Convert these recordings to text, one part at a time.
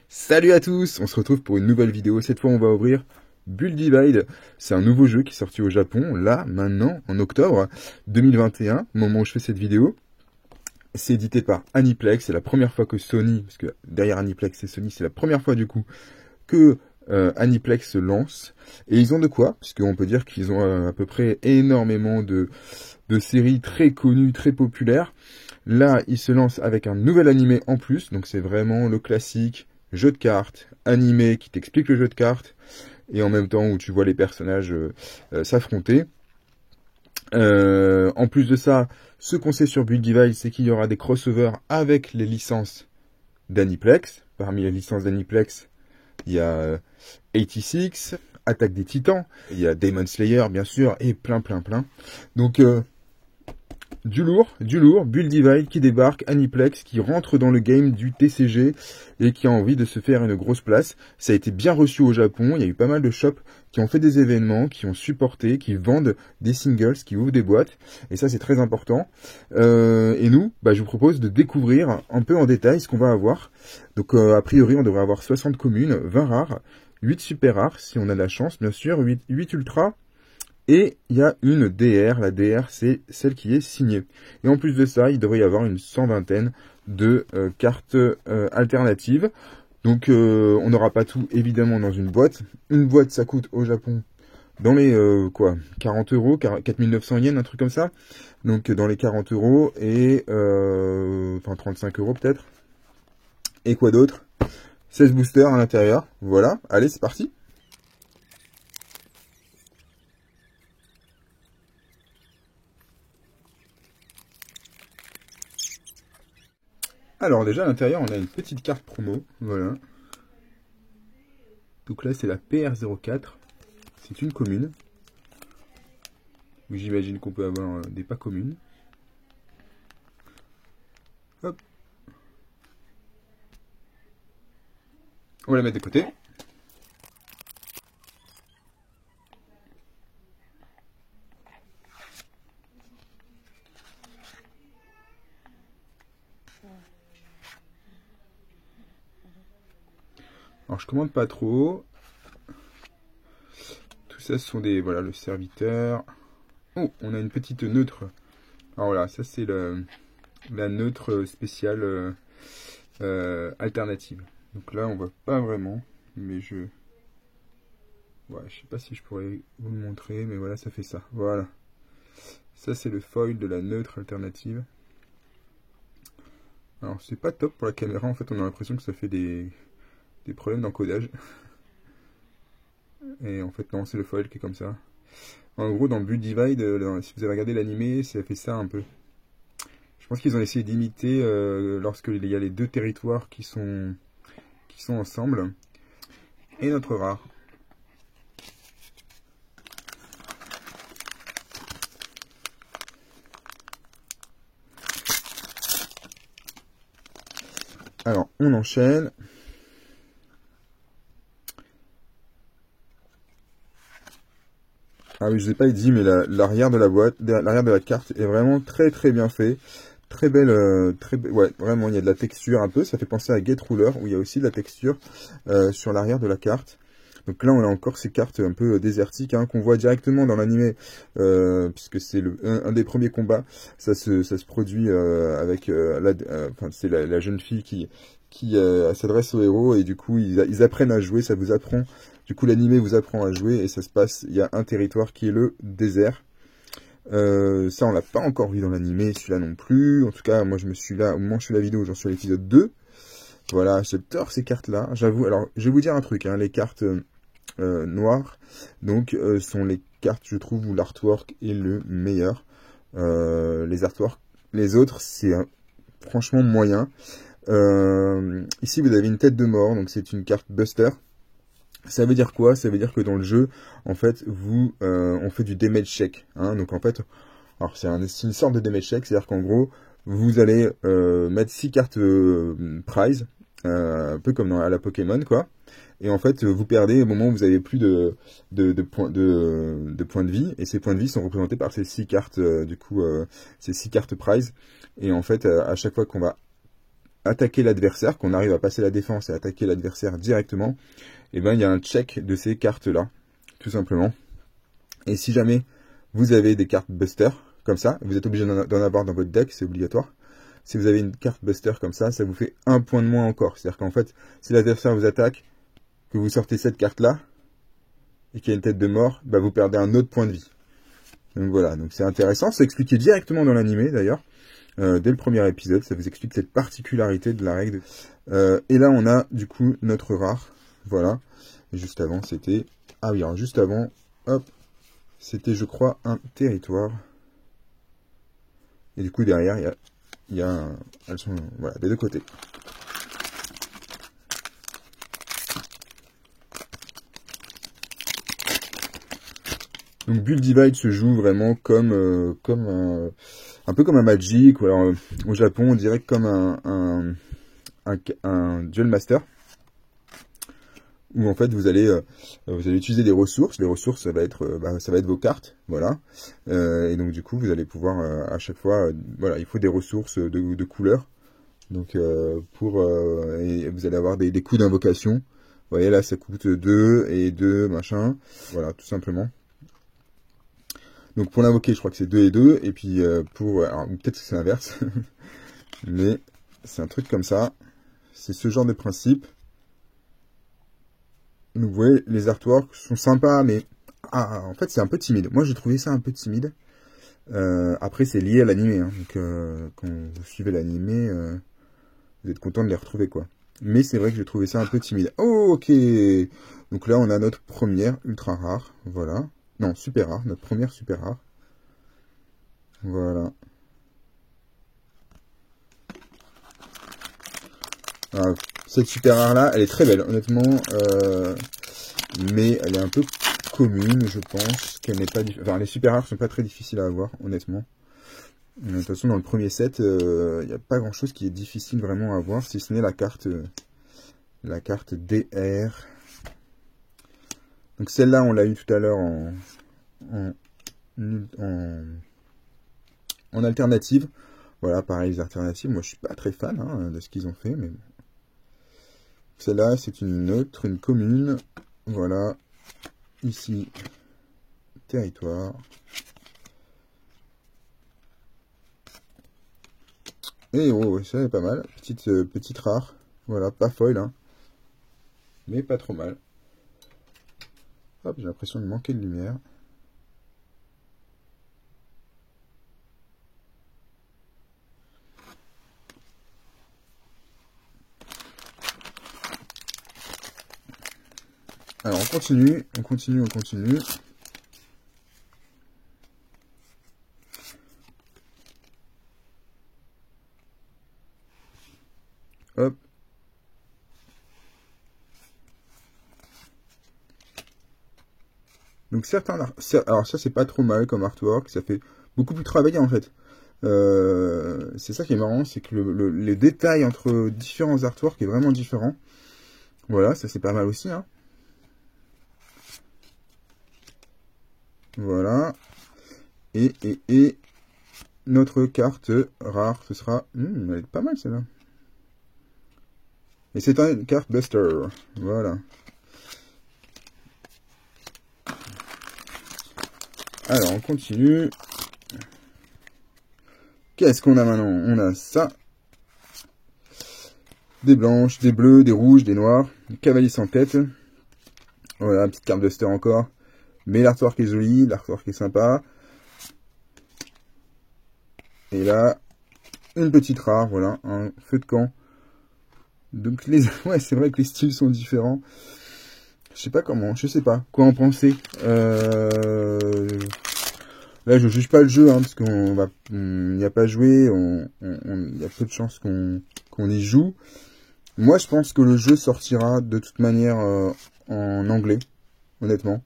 Salut à tous, on se retrouve pour une nouvelle vidéo. Cette fois on va ouvrir Bull Divide. C'est un nouveau jeu qui est sorti au Japon, là, maintenant, en octobre 2021, au moment où je fais cette vidéo. C'est édité par Aniplex, c'est la première fois que Sony, parce que derrière Aniplex c'est Sony, c'est la première fois du coup que Aniplex se lance. Et ils ont de quoi, puisqu'on peut dire qu'ils ont à peu près énormément de séries très connues, très populaires. Là, ils se lancent avec un nouvel animé en plus, donc c'est vraiment le classique jeu de cartes, animé qui t'explique le jeu de cartes, et en même temps où tu vois les personnages s'affronter. En plus de ça, ce qu'on sait sur Bull Divide, c'est qu'il y aura des crossovers avec les licences d'Aniplex. Parmi les licences d'Aniplex, il y a 86, Attaque des Titans, il y a Demon Slayer bien sûr, et plein. Donc du lourd, Bull Divide qui débarque, Aniplex qui rentre dans le game du TCG et qui a envie de se faire une grosse place. Ça a été bien reçu au Japon, il y a eu pas mal de shops qui ont fait des événements, qui ont supporté, qui vendent des singles, qui ouvrent des boîtes, et ça c'est très important. Et nous, je vous propose de découvrir un peu en détail ce qu'on va avoir. Donc a priori on devrait avoir 60 communes, 20 rares, 8 super rares si on a de la chance bien sûr, 8 ultras. Et il y a une DR, la DR c'est celle qui est signée. Et en plus de ça, il devrait y avoir une 120aine de cartes alternatives. Donc on n'aura pas tout évidemment dans une boîte. Une boîte ça coûte au Japon dans les 40 euros, 4900 yens, un truc comme ça. Donc dans les 40 euros et 35 euros peut-être. Et quoi d'autre? 16 boosters à l'intérieur. Voilà, allez c'est parti. Alors déjà à l'intérieur on a une petite carte promo, voilà. Donc là c'est la PR04, c'est une commune. J'imagine qu'on peut avoir des pas communes. Hop. On va la mettre de côté. Alors je commande pas trop. Tout ça ce sont des... Voilà le serviteur. Oh, on a une petite neutre. Alors voilà, ça c'est la neutre spéciale alternative. Donc là on voit pas vraiment. Mais je... Ouais, je sais pas si je pourrais vous le montrer. Mais voilà, ça fait ça. Voilà. Ça c'est le foil de la neutre alternative. Alors c'est pas top pour la caméra. En fait on a l'impression que ça fait des problèmes d'encodage. Et en fait non, c'est le foil qui est comme ça. En gros dans Bull Divide, si vous avez regardé l'animé, ça fait ça un peu. Je pense qu'ils ont essayé d'imiter lorsqu'il y a les deux territoires qui sont ensemble. Et notre rare. Alors on enchaîne. Ah oui, je ne vous ai pas dit, mais l'arrière de la boîte, l'arrière de la carte est vraiment très bien fait. Très belle, ouais, vraiment, il y a de la texture un peu. Ça fait penser à Get Ruler, où il y a aussi de la texture sur l'arrière de la carte. Donc là, on a encore ces cartes un peu désertiques, hein, qu'on voit directement dans l'animé, puisque c'est un des premiers combats. Ça se produit avec, c'est la jeune fille qui s'adresse aux héros, et du coup, ils apprennent à jouer, ça vous apprend. Du coup, l'animé vous apprend à jouer, et ça se passe, il y a un territoire qui est le désert. Ça, on l'a pas encore vu dans l'animé, celui-là non plus. En tout cas, moi, je me suis là, au moment où je fais la vidéo, j'en suis à l'épisode 2. Voilà, j'adore ces cartes-là. J'avoue, alors, je vais vous dire un truc, hein, les cartes noires, donc, sont les cartes, je trouve, où l'artwork est le meilleur. Les artworks, les autres, c'est franchement moyen. Ici, vous avez une tête de mort, donc c'est une carte Buster. Ça veut dire quoi? Ça veut dire que dans le jeu, en fait, on fait du damage check. Hein, donc en fait, alors c'est une sorte de damage check, c'est-à-dire qu'en gros, vous allez mettre 6 cartes prize, un peu comme à la Pokémon, quoi. Et en fait, vous perdez au moment où vous avez plus de points de vie. Et ces points de vie sont représentés par ces 6 cartes, ces 6 cartes prize. Et en fait, à chaque fois qu'on va attaquer l'adversaire, qu'on arrive à passer la défense et attaquer l'adversaire directement, et ben il y a un check de ces cartes-là, tout simplement. Et si jamais vous avez des cartes buster, comme ça, vous êtes obligé d'en avoir dans votre deck, c'est obligatoire. Si vous avez une carte buster comme ça vous fait un point de moins encore. C'est-à-dire qu'en fait, si l'adversaire vous attaque, que vous sortez cette carte-là, et qu'il y a une tête de mort, bah vous perdez un autre point de vie. Donc voilà, donc c'est intéressant, c'est expliqué directement dans l'animé d'ailleurs. Dès le premier épisode, ça vous explique cette particularité de la règle. Et là, on a du coup notre rare. Voilà. Et juste avant, c'était... Ah oui, alors juste avant, hop, c'était, je crois, un territoire. Et du coup, derrière, il y a elles sont, voilà, des deux côtés. Donc Build Divide se joue vraiment comme un peu comme un Magic, ou alors au Japon on dirait comme un Duel Master, où en fait vous allez utiliser des ressources. Les ressources ça va être vos cartes, voilà. Et donc du coup vous allez pouvoir à chaque fois, voilà, il faut des ressources de couleur. Donc et vous allez avoir des coups d'invocation. Vous voyez là ça coûte 2 et 2 machin, voilà tout simplement. Donc pour l'invoquer, je crois que c'est 2 et 2, et puis alors peut-être que c'est l'inverse, mais c'est un truc comme ça, c'est ce genre de principe. Donc vous voyez, les artworks sont sympas, mais en fait c'est un peu timide. Moi j'ai trouvé ça un peu timide. Après c'est lié à l'animé, hein. Donc quand vous suivez l'animé, vous êtes content de les retrouver quoi. Mais c'est vrai que j'ai trouvé ça un peu timide. Oh, ok. Donc là on a notre première ultra rare, voilà. Non, super rare, notre première super rare. Voilà. Alors, cette super rare là, elle est très belle, honnêtement. Mais elle est un peu commune, je pense. Qu'elle n'est pas. Enfin, les super rares sont pas très difficiles à avoir, honnêtement. De toute façon, dans le premier set, il n'y a pas grand chose qui est difficile vraiment à avoir, si ce n'est la carte DR. Donc celle-là, on l'a eu tout à l'heure en alternative. Voilà, pareil, les alternatives, moi je suis pas très fan hein, de ce qu'ils ont fait, mais bon. Celle-là, c'est une autre, une commune. Voilà, ici, territoire. Et oh, ça est pas mal, petite rare. Voilà, pas foil, hein, mais pas trop mal. Hop, j'ai l'impression de manquer de lumière. Alors on continue. Hop. Donc certains, alors ça c'est pas trop mal comme artwork, ça fait beaucoup plus travaillé en fait. C'est ça qui est marrant, c'est que les détails entre différents artworks est vraiment différent. Voilà, ça c'est pas mal aussi, hein. Voilà. Et notre carte rare, ce sera... elle est pas mal celle-là. Et c'est une carte Buster. Voilà. Alors, on continue. Qu'est-ce qu'on a maintenant? On a ça. Des blanches, des bleus, des rouges, des noirs. Cavalier sans tête. Voilà, petite carte Buster encore. Mais l'artwork est joli, l'artwork est sympa. Et là, une petite rare, voilà, un feu de camp. Donc ouais, c'est vrai que les styles sont différents. Je sais pas quoi en penser. Là, je juge pas le jeu, hein, parce qu'on n'y a pas joué, il y a peu de chances qu'on y joue. Moi, je pense que le jeu sortira de toute manière en anglais, honnêtement.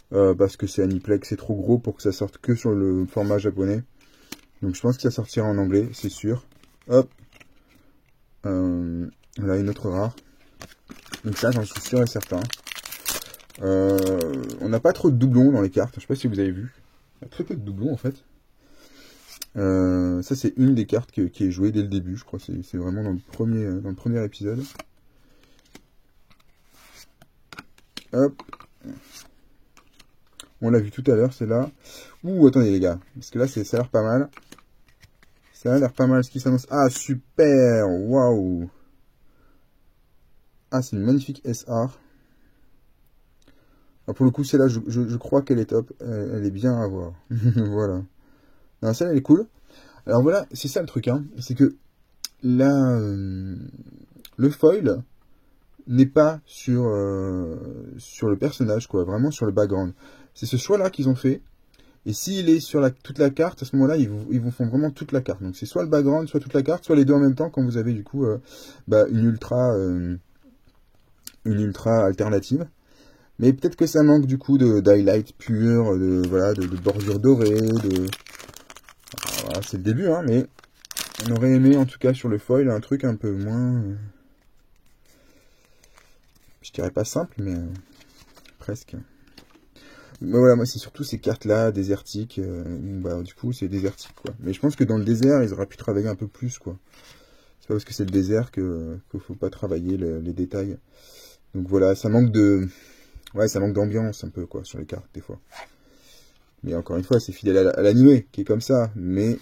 Parce que c'est Aniplex, c'est trop gros pour que ça sorte que sur le format japonais. Donc je pense que ça sortira en anglais, c'est sûr. Hop. Là, une autre rare. Donc ça, j'en suis sûr et certain. On n'a pas trop de doublons dans les cartes. Je sais pas si vous avez vu. Il y a très peu de doublons en fait. Ça, c'est une des cartes qui est jouée dès le début, je crois. C'est vraiment dans le premier épisode. Hop. On l'a vu tout à l'heure, c'est là. Ouh, attendez les gars, parce que là, ça a l'air pas mal. Ça a l'air pas mal ce qui s'annonce. Ah, super. Waouh. Ah, c'est une magnifique SR. Alors, pour le coup, celle-là, je crois qu'elle est top. Elle est bien à voir. Voilà. Non, celle-là, elle est cool. Alors voilà, c'est ça le truc, hein. C'est que là, le foil n'est pas sur le personnage, quoi. Vraiment sur le background. C'est ce choix-là qu'ils ont fait. Et s'il est sur toute la carte, à ce moment-là, ils vous font vraiment toute la carte. Donc c'est soit le background, soit toute la carte, soit les deux en même temps, quand vous avez du coup une ultra alternative. Mais peut-être que ça manque du coup d'highlight pur, de bordure dorée, voilà, c'est le début, hein, mais on aurait aimé en tout cas sur le foil un truc un peu moins, je dirais pas simple, mais presque. Mais voilà, moi c'est surtout ces cartes-là, désertiques, du coup c'est désertique, quoi. Mais je pense que dans le désert, ils auraient pu travailler un peu plus, quoi. C'est pas parce que c'est le désert qu'il faut pas travailler les détails. Donc voilà, ça manque d'ambiance un peu, quoi, sur les cartes, des fois. Mais encore une fois, c'est fidèle à l'animé, qui est comme ça. Mais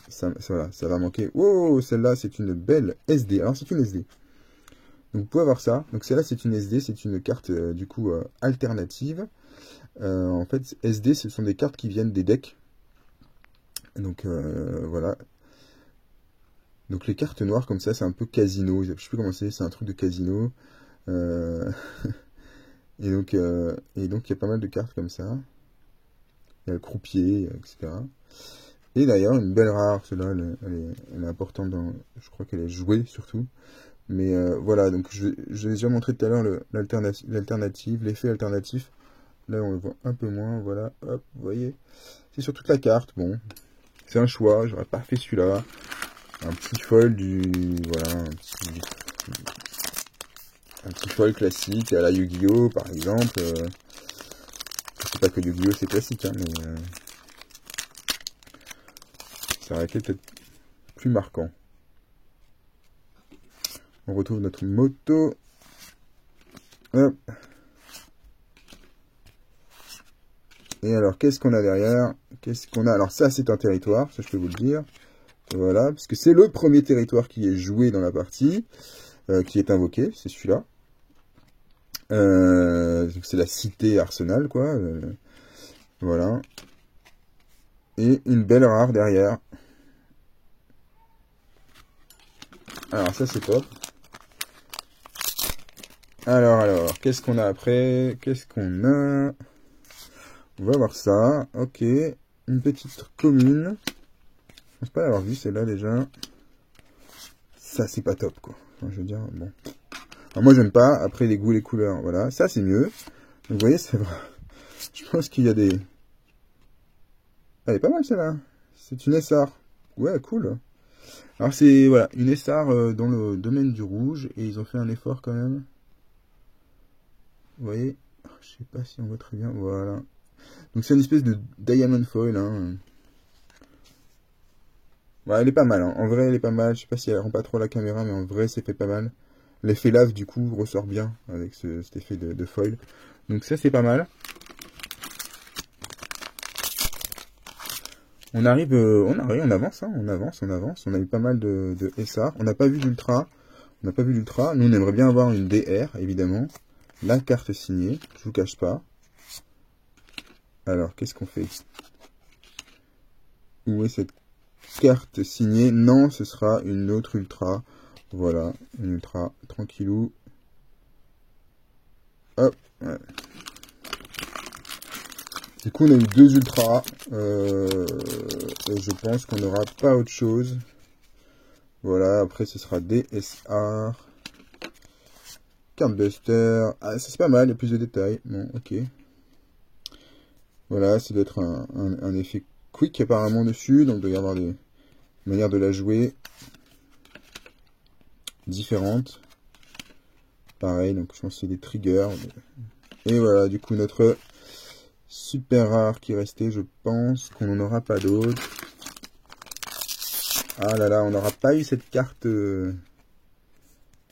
voilà, ça va manquer. Oh, celle-là, c'est une belle SD. Alors, c'est une SD. Donc, vous pouvez avoir ça. Donc, celle-là, c'est une SD. C'est une carte, du coup, alternative. En fait, SD, ce sont des cartes qui viennent des decks. Donc, voilà. Donc, les cartes noires, comme ça, c'est un peu casino. Je sais plus comment c'est un truc de casino. Et donc, il y a pas mal de cartes comme ça. Il y a le croupier, etc. Et d'ailleurs, une belle rare, celle-là, elle est importante, je crois qu'elle est jouée surtout. Mais voilà, donc je vous ai déjà montré tout à l'heure l'alternative, l'effet alternatif. Là, on le voit un peu moins, voilà, hop, vous voyez. C'est sur toute la carte, bon. C'est un choix, j'aurais pas fait celui-là. Un petit foil voilà, un petit foil classique à la Yu-Gi-Oh, par exemple. C'est pas que Yu-Gi-Oh c'est classique, hein, mais ça aurait été peut-être plus marquant. On retrouve notre moto. Hop. Et alors, qu'est-ce qu'on a derrière? Qu'est-ce qu'on a? Alors ça, c'est un territoire, ça je peux vous le dire. Voilà, parce que c'est le premier territoire qui est joué dans la partie, qui est invoqué, c'est celui-là. C'est la cité Arsenal, quoi. Voilà. Et une belle rare derrière. Alors ça c'est top. Alors, qu'est-ce qu'on a après? Qu'est-ce qu'on a? On va voir ça. Ok. Une petite commune. Je pense pas l'avoir vu celle-là déjà. Ça c'est pas top, quoi. Enfin, je veux dire, bon. Alors, moi j'aime pas. Après les goûts, les couleurs, voilà. Ça c'est mieux. Donc vous voyez, c'est vrai. Je pense qu'il y a des... Elle est pas mal celle-là. C'est une SR. Ouais, cool. Alors c'est voilà une SR dans le domaine du rouge. Et ils ont fait un effort quand même. Vous voyez, je sais pas si on voit très bien. Voilà. Donc c'est une espèce de diamond foil. Hein. Ouais, elle est pas mal. Hein. En vrai, elle est pas mal. Je sais pas si elle rend pas trop la caméra, mais en vrai, c'est fait pas mal. L'effet lave, du coup, ressort bien avec cet effet de foil. Donc ça, c'est pas mal. On arrive, on avance, hein, on avance. On a eu pas mal de SR. On n'a pas vu d'ultra. Nous, on aimerait bien avoir une DR, évidemment. La carte signée, je vous cache pas. Alors, qu'est-ce qu'on fait? Où est cette carte signée? Non, ce sera une autre ultra. Voilà, une ultra, tranquillou. Hop, ouais. Du coup, on a eu deux ultras. Et je pense qu'on n'aura pas autre chose. Voilà, après ce sera DSR. Cardbuster. Ah, ça c'est pas mal, il y a plus de détails. Bon, ok. Voilà, ça doit être un effet quick apparemment dessus. Donc il doit y avoir des manières de la jouer différentes. Pareil, donc je pense que c'est des triggers. Et voilà, du coup notre super rare qui restait, je pense qu'on n'en aura pas d'autres. Ah là là, on n'aura pas eu cette carte,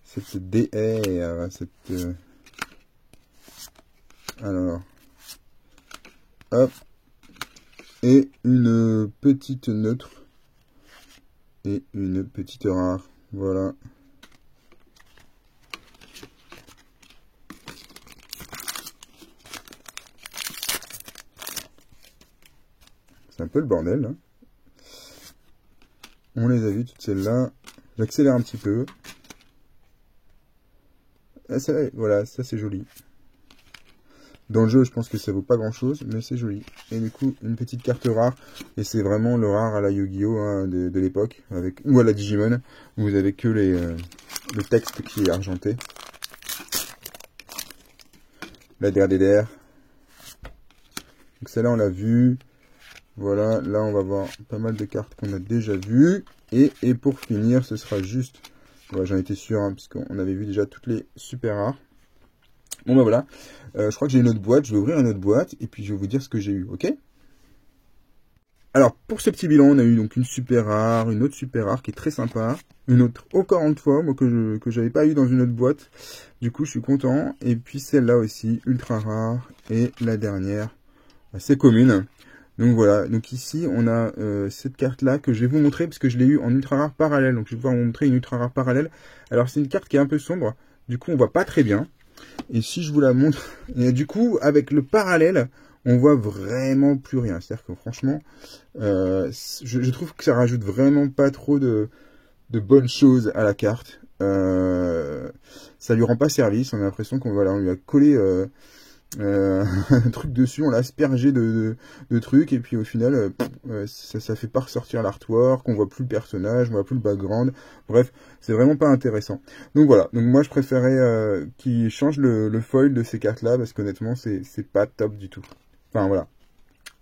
cette DR, alors, hop, et une petite neutre, et une petite rare, voilà. C'est un peu le bordel, hein. On les a vues toutes celles-là. J'accélère un petit peu. Ah, voilà, ça c'est joli. Dans le jeu, je pense que ça vaut pas grand-chose, mais c'est joli. Et du coup, une petite carte rare. Et c'est vraiment le rare à la Yu-Gi-Oh! Hein, de l'époque, ou à la Digimon. Où vous avez que le texte qui est argenté. La DRDR. Donc celle-là, on l'a vu. Voilà, là on va voir pas mal de cartes qu'on a déjà vues. Et pour finir, ce sera juste... Ouais, j'en étais sûr, hein, puisqu'on avait vu déjà toutes les super rares. Bon ben voilà, je crois que j'ai une autre boîte, je vais ouvrir une autre boîte, et puis je vais vous dire ce que j'ai eu, ok? Alors, pour ce petit bilan, on a eu donc une super rare, une autre super rare qui est très sympa, une autre encore une fois, moi que j'avais pas eu dans une autre boîte, du coup je suis content, et puis celle-là aussi, ultra rare, et la dernière, assez commune. Donc voilà, donc ici on a cette carte-là que je vais vous montrer, parce que je l'ai eu en ultra rare parallèle, donc je vais pouvoir vous montrer une ultra rare parallèle. Alors c'est une carte qui est un peu sombre, du coup on voit pas très bien. Et si je vous la montre, et du coup, avec le parallèle, on voit vraiment plus rien. C'est-à-dire que franchement, je trouve que ça rajoute vraiment pas trop de bonnes choses à la carte. Ça lui rend pas service. On a l'impression qu'on voilà, on lui a collé un truc dessus, on l'a aspergé de trucs, et puis au final, ça fait pas ressortir l'artwork, on voit plus le personnage, on voit plus le background. Bref, c'est vraiment pas intéressant. Donc voilà, donc moi je préférais qu'ils changent le foil de ces cartes-là, parce qu'honnêtement, c'est pas top du tout. Enfin voilà.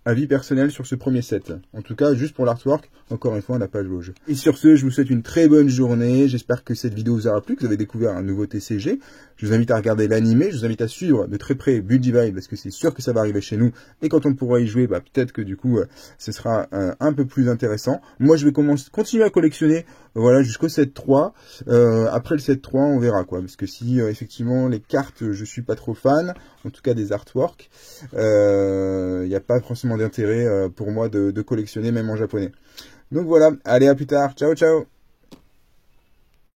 Avis personnel sur ce premier set. En tout cas, juste pour l'artwork, encore une fois, on n'a pas joué au jeu. Et sur ce, je vous souhaite une très bonne journée. J'espère que cette vidéo vous aura plu, que vous avez découvert un nouveau TCG. Je vous invite à regarder l'animé, je vous invite à suivre de très près Build Divide, parce que c'est sûr que ça va arriver chez nous. Et quand on pourra y jouer, bah, peut-être que du coup, ce sera un peu plus intéressant. Moi, je vais continuer à collectionner, voilà, jusqu'au set 3. Après le set 3, on verra quoi. Parce que si, effectivement, les cartes, je suis pas trop fan, en tout cas des artworks, il n'y a pas forcément d'intérêt pour moi de collectionner, même en japonais. Donc voilà, allez, à plus tard, ciao ciao.